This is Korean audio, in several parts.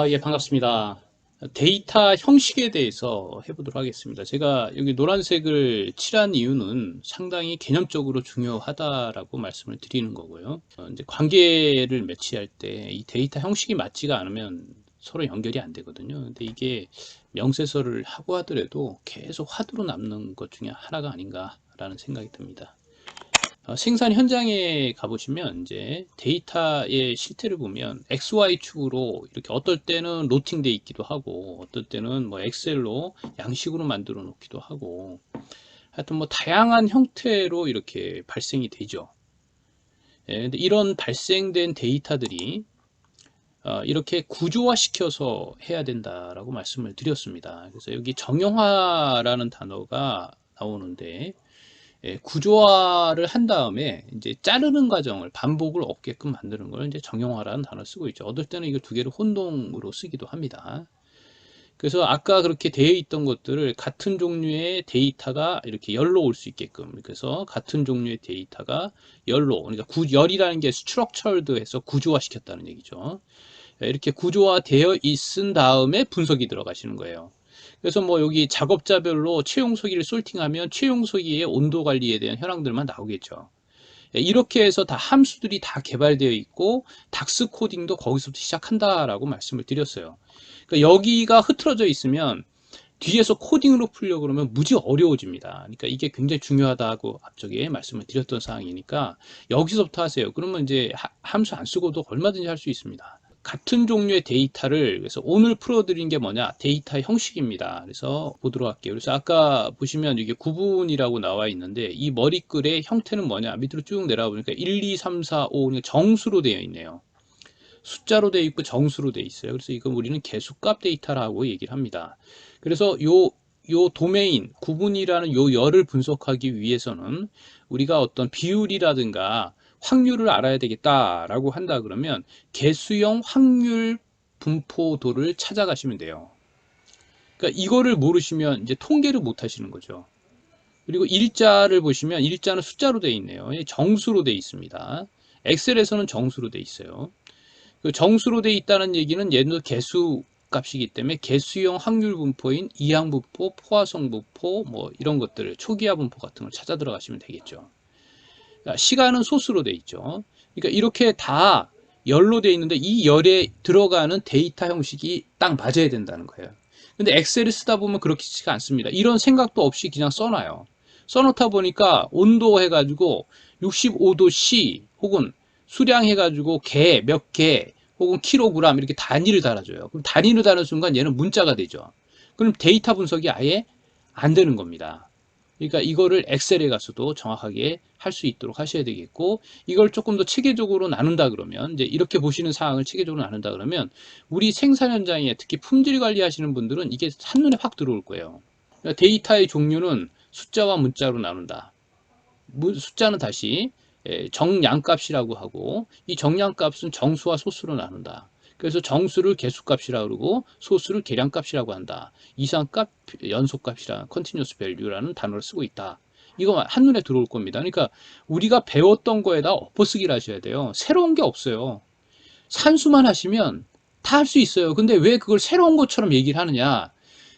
예, 반갑습니다. 데이터 형식에 대해서 해보도록 하겠습니다. 제가 여기 노란색을 칠한 이유는 상당히 개념적으로 중요하다라고 말씀을 드리는 거고요. 이제 관계를 매치할 때 이 데이터 형식이 맞지가 않으면 서로 연결이 안 되거든요. 근데 이게 명세서를 하고 하더라도 계속 화두로 남는 것 중에 하나가 아닌가라는 생각이 듭니다. 생산 현장에 가보시면 이제 데이터의 실태를 보면 XY축으로 이렇게 어떨 때는 로팅돼 있기도 하고 어떨 때는 뭐 엑셀로 양식으로 만들어 놓기도 하고 하여튼 뭐 다양한 형태로 이렇게 발생이 되죠. 근데 이런 발생된 데이터들이 이렇게 구조화 시켜서 해야 된다라고 말씀을 드렸습니다. 그래서 여기 정형화라는 단어가 나오는데 구조화를 한 다음에 이제 자르는 과정을 반복을 없게끔 만드는 걸 이제 정형화라는 단어를 쓰고 있죠. 어떨 때는 이거 두 개를 혼동으로 쓰기도 합니다. 그래서 아까 그렇게 되어 있던 것들을 같은 종류의 데이터가 이렇게 열로 올 수 있게끔 그래서 같은 종류의 데이터가 열로 그러니까 열이라는 게 스트럭처드해서 구조화 시켰다는 얘기죠. 이렇게 구조화되어 있은 다음에 분석이 들어가시는 거예요. 그래서 뭐 여기 작업자별로 채용소기를 솔팅하면 채용소기의 온도 관리에 대한 현황들만 나오겠죠. 이렇게 해서 다 함수들이 다 개발되어 있고 닥스 코딩도 거기서부터 시작한다라고 말씀을 드렸어요. 그러니까 여기가 흐트러져 있으면 뒤에서 코딩으로 풀려고 그러면 무지 어려워집니다. 그러니까 이게 굉장히 중요하다고 앞쪽에 말씀을 드렸던 사항이니까 여기서부터 하세요. 그러면 이제 함수 안 쓰고도 얼마든지 할 수 있습니다. 같은 종류의 데이터를 그래서 오늘 풀어드린 게 뭐냐 데이터 형식입니다. 그래서 보도록 할게요. 그래서 아까 보시면 이게 구분이라고 나와 있는데 이 머리글의 형태는 뭐냐 밑으로 쭉 내려가 보니까 1, 2, 3, 4, 5 그러니까 정수로 되어 있네요. 숫자로 되어 있고 정수로 되어 있어요. 그래서 이건 우리는 개수값 데이터라고 얘기를 합니다. 그래서 요 도메인 구분이라는 요 열을 분석하기 위해서는 우리가 어떤 비율이라든가 확률을 알아야 되겠다라고 한다 그러면 개수형 확률 분포도를 찾아가시면 돼요. 그러니까 이거를 모르시면 이제 통계를 못 하시는 거죠. 그리고 일자를 보시면 일자는 숫자로 되어 있네요. 정수로 되어 있습니다. 엑셀에서는 정수로 되어 있어요. 그 정수로 되어 있다는 얘기는 얘는 개수 값이기 때문에 개수형 확률 분포인 이항 분포, 포화성 분포 뭐 이런 것들을 초기화 분포 같은 걸 찾아 들어가시면 되겠죠. 시간은 소수로 돼 있죠. 그러니까 이렇게 다 열로 돼 있는데 이 열에 들어가는 데이터 형식이 딱 맞아야 된다는 거예요. 근데 엑셀을 쓰다 보면 그렇지가 않습니다. 이런 생각도 없이 그냥 써놔요. 써놓다 보니까 온도 해가지고 65도 C 혹은 수량 해가지고 개, 몇 개, 혹은 킬로그램 이렇게 단위를 달아줘요. 그럼 단위를 달는 순간 얘는 문자가 되죠. 그럼 데이터 분석이 아예 안 되는 겁니다. 그러니까 이거를 엑셀에 가서도 정확하게 할 수 있도록 하셔야 되겠고 이걸 조금 더 체계적으로 나눈다 그러면 이제 이렇게 보시는 사항을 체계적으로 나눈다 그러면 우리 생산 현장에 특히 품질 관리하시는 분들은 이게 한눈에 확 들어올 거예요. 그러니까 데이터의 종류는 숫자와 문자로 나눈다. 숫자는 다시 정량값이라고 하고 이 정량값은 정수와 소수로 나눈다. 그래서 정수를 개수값이라고 그러고 소수를 계량값이라고 한다. 이상값, 연속값이라 continuous value라는 단어를 쓰고 있다. 이거 한눈에 들어올 겁니다. 그러니까 우리가 배웠던 거에다 엎어쓰기를 하셔야 돼요. 새로운 게 없어요. 산수만 하시면 다 할 수 있어요. 근데 왜 그걸 새로운 것처럼 얘기를 하느냐?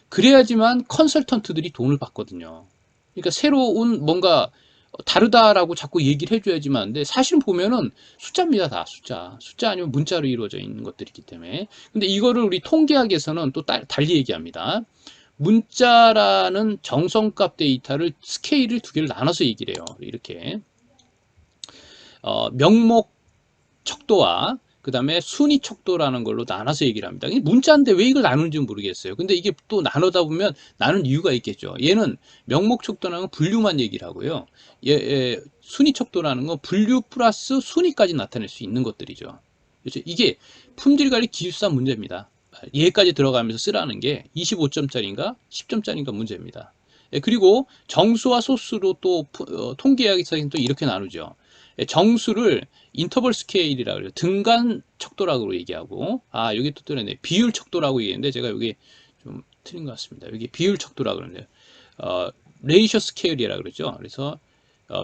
그래야지만 컨설턴트들이 돈을 받거든요. 그러니까 새로운 뭔가 다르다라고 자꾸 얘기를 해줘야지만 근데 사실 보면은 숫자입니다. 다 숫자. 숫자 아니면 문자로 이루어져 있는 것들이기 때문에. 근데 이거를 우리 통계학에서는 또 달리 얘기합니다. 문자라는 정성값 데이터를 스케일을 두 개를 나눠서 얘기를 해요. 이렇게 명목 척도와 그 다음에 순위 척도라는 걸로 나눠서 얘기를 합니다. 문자인데 왜 이걸 나누는지 모르겠어요. 근데 이게 또 나누다 보면 나눈 이유가 있겠죠. 얘는 명목 척도라는 건 분류만 얘기를 하고요. 순위 척도라는 건 분류 플러스 순위까지 나타낼 수 있는 것들이죠. 그렇죠? 이게 품질관리 기술사 문제입니다. 얘까지 들어가면서 쓰라는 게 25점짜리인가 10점짜리인가 문제입니다. 그리고 정수와 소수로 또 통계학에서는 또 이렇게 나누죠. 정수를 인터벌 스케일이라고 그래요. 등간 척도라고 얘기하고, 여기 또 뜨네. 비율 척도라고 얘기했는데, 제가 여기 좀 틀린 것 같습니다. 여기 비율 척도라고 그러는데, 레이셔 스케일이라고 그러죠. 그래서,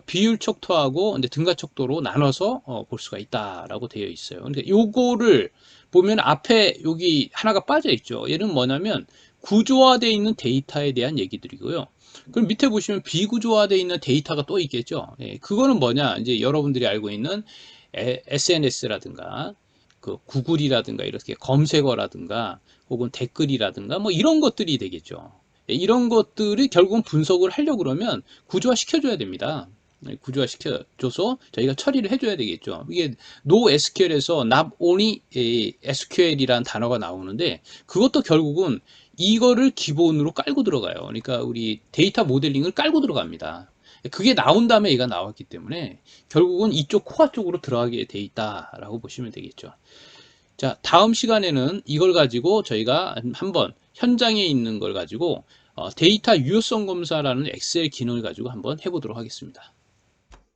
비율 척도하고 이제 등가 척도로 나눠서 볼 수가 있다라고 되어 있어요. 그러니까 요거를 보면 앞에 여기 하나가 빠져 있죠. 얘는 뭐냐면 구조화되어 있는 데이터에 대한 얘기들이고요. 그럼 밑에 보시면 비구조화되어 있는 데이터가 또 있겠죠. 예, 그거는 뭐냐? 이제 여러분들이 알고 있는 SNS라든가 그 구글이라든가 이렇게 검색어라든가 혹은 댓글이라든가 뭐 이런 것들이 되겠죠. 예, 이런 것들이 결국은 분석을 하려고 그러면 구조화 시켜줘야 됩니다. 예, 구조화 시켜줘서 저희가 처리를 해줘야 되겠죠. 이게 NoSQL에서 not only SQL이라는 단어가 나오는데 그것도 결국은 이거를 기본으로 깔고 들어가요. 그러니까 우리 데이터 모델링을 깔고 들어갑니다. 그게 나온 다음에 얘가 나왔기 때문에 결국은 이쪽 코어 쪽으로 들어가게 돼 있다라고 보시면 되겠죠. 자, 다음 시간에는 이걸 가지고 저희가 한번 현장에 있는 걸 가지고 데이터 유효성 검사라는 엑셀 기능을 가지고 한번 해보도록 하겠습니다.